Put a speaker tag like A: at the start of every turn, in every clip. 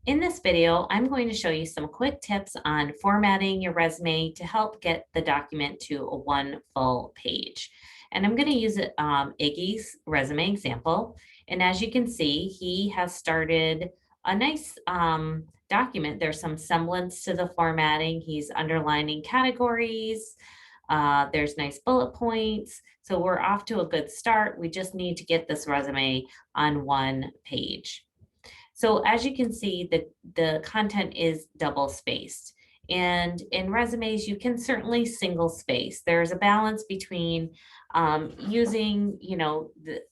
A: In this video, I'm going to show you some quick tips on formatting your resume to help get the document to a one full page. And I'm going to use Iggy's resume example. And as you can see, he has started a nice document. There's some semblance to the formatting. He's underlining categories. There's nice bullet points. So we're off to a good start. We just need to get this resume on one page. So as you can see, the content is double spaced. And in resumes, you can certainly single space. There's a balance between using,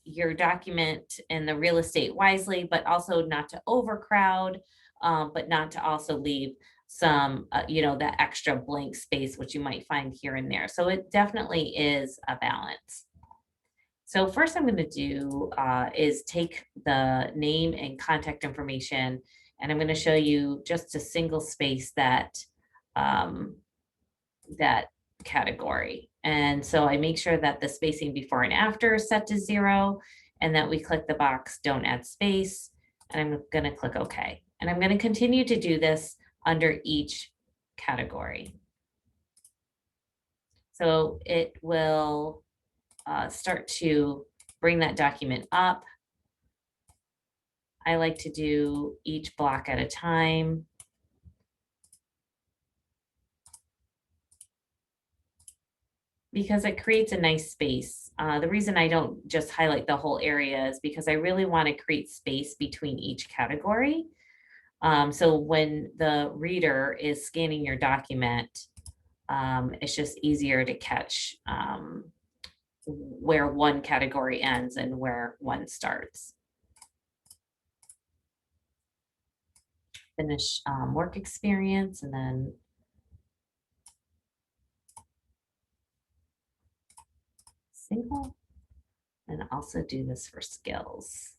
A: your document and the real estate wisely, but also not to overcrowd, but not to also leave some, that extra blank space, which you might find here and there. So it definitely is a balance. So first I'm going to do is take the name and contact information, and I'm going to show you just a single space um, that category. And so I make sure that the spacing before and after is set to 0, and that we click the box, don't add space, and I'm going to click OK. And I'm going to continue to do this under each category. So it will start to bring that document up. I like to do each block at a time. Because it creates a nice space. The reason I don't just highlight the whole area is because I really want to create space between each category. So when the reader is scanning your document, it's just easier to catch where one category ends and where one starts. Finish work experience, and then single, and also do this for skills.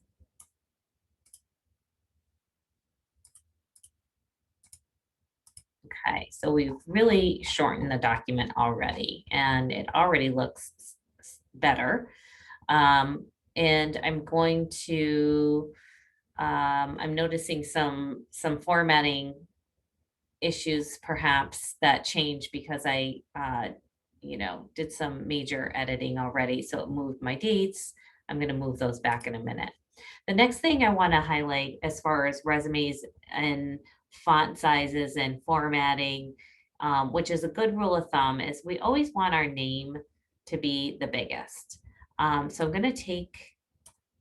A: Okay, so we've really shortened the document already, and it already looks better. And I'm going to, I'm noticing some formatting issues perhaps that changed because I, did some major editing already. So it moved my dates. I'm going to move those back in a minute. The next thing I want to highlight as far as resumes and font sizes and formatting, which is a good rule of thumb, is we always want our name to be the biggest. So I'm going to take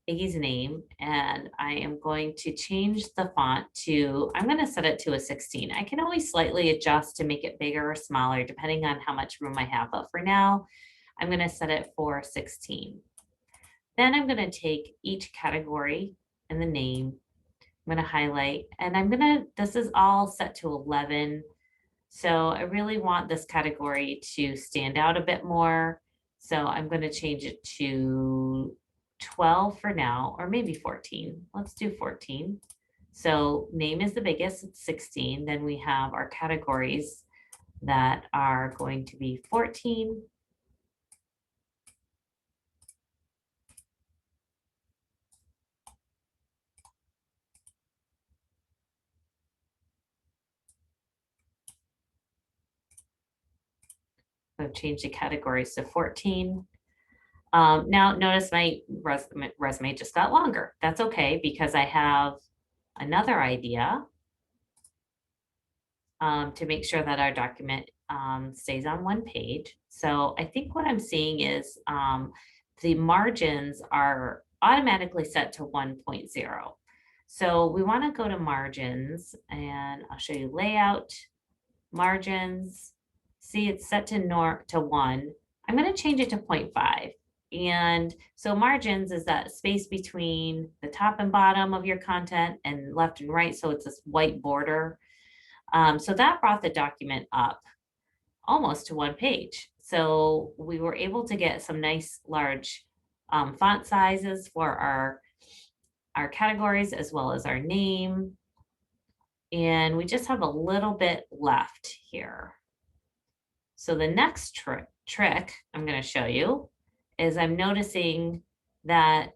A: Iggy's name, and I am going to change the font to, I'm going to set it to a 16. I can always slightly adjust to make it bigger or smaller depending on how much room I have, but for now, I'm going to set it for 16. Then I'm going to take each category and the name. I'm going to highlight, and this is all set to 11. So I really want this category to stand out a bit more. So I'm going to change it to 12 for now, or maybe 14. Let's do 14. So name is the biggest, it's 16. Then we have our categories that are going to be 14. I've changed the categories to 14. Now notice my resume just got longer. That's okay because I have another idea to make sure that our document stays on one page. So I think what I'm seeing is the margins are automatically set to 1.0. So we want to go to margins, and I'll show you layout, margins. See, it's set to 1. I'm going to change it to 0.5. And so margins is that space between the top and bottom of your content and left and right. So it's this white border. So that brought the document up almost to one page. So we were able to get some nice large font sizes for our categories as well as our name. And we just have a little bit left here. So the next trick I'm going to show you is I'm noticing that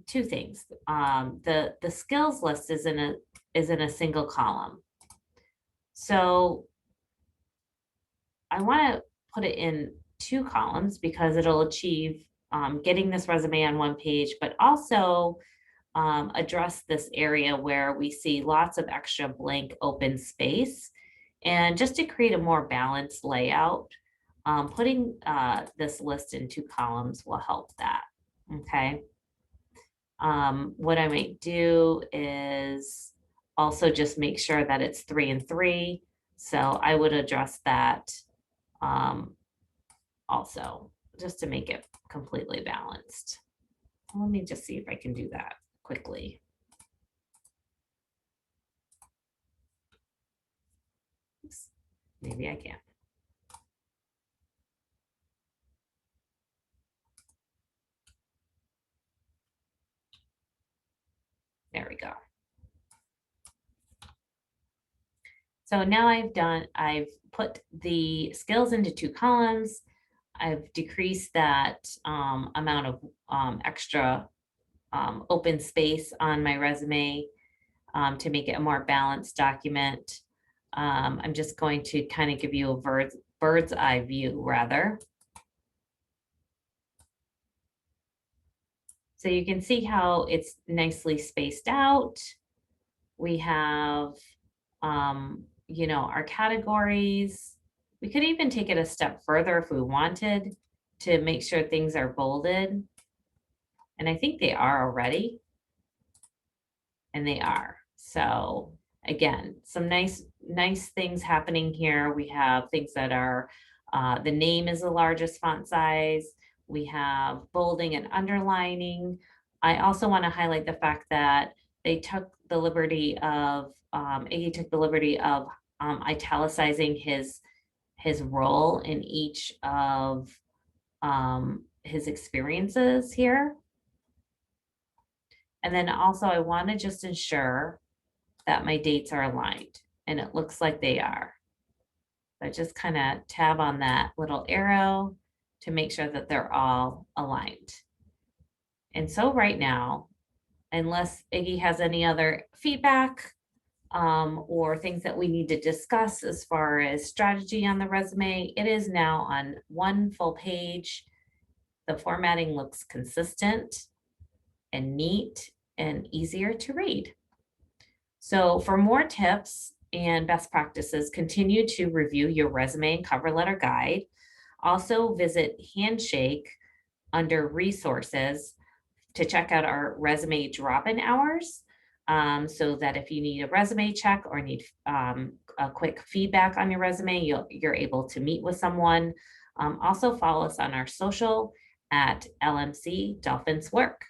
A: two things. The skills list is in is in a single column. So I want to put it in 2 columns because it'll achieve getting this resume on 1 page, but also address this area where we see lots of extra blank open space. And just to create a more balanced layout, putting this list in 2 columns will help that. Okay. What I might do is also just make sure that it's 3 and 3. So I would address that also, just to make it completely balanced. Let me just see if I can do that quickly. Oops, maybe I can. There we go. So now I've put the skills into 2 columns. I've decreased that amount of extra open space on my resume to make it a more balanced document. I'm just going to kind of give you a bird's eye view rather. So you can see how it's nicely spaced out. We have, our categories. We could even take it a step further if we wanted to make sure things are bolded. And I think they are already. And they are. So again, some nice things happening here. We have things that are, the name is the largest font size. We have bolding and underlining. I also want to highlight the fact that they took the liberty of, Iggy took the liberty of italicizing his role in each of his experiences here. And then also I want to just ensure that my dates are aligned, and it looks like they are. I just kind of tab on that little arrow to make sure that they're all aligned. And so right now, unless Iggy has any other feedback or things that we need to discuss as far as strategy on the resume, it is now on 1 full page. The formatting looks consistent and neat and easier to read. So for more tips and best practices, continue to review your resume and cover letter guide. Also visit Handshake under resources to check out our resume drop-in hours, so that if you need a resume check or need a quick feedback on your resume, you're able to meet with someone. Also follow us on our social at LMC Dolphins Work.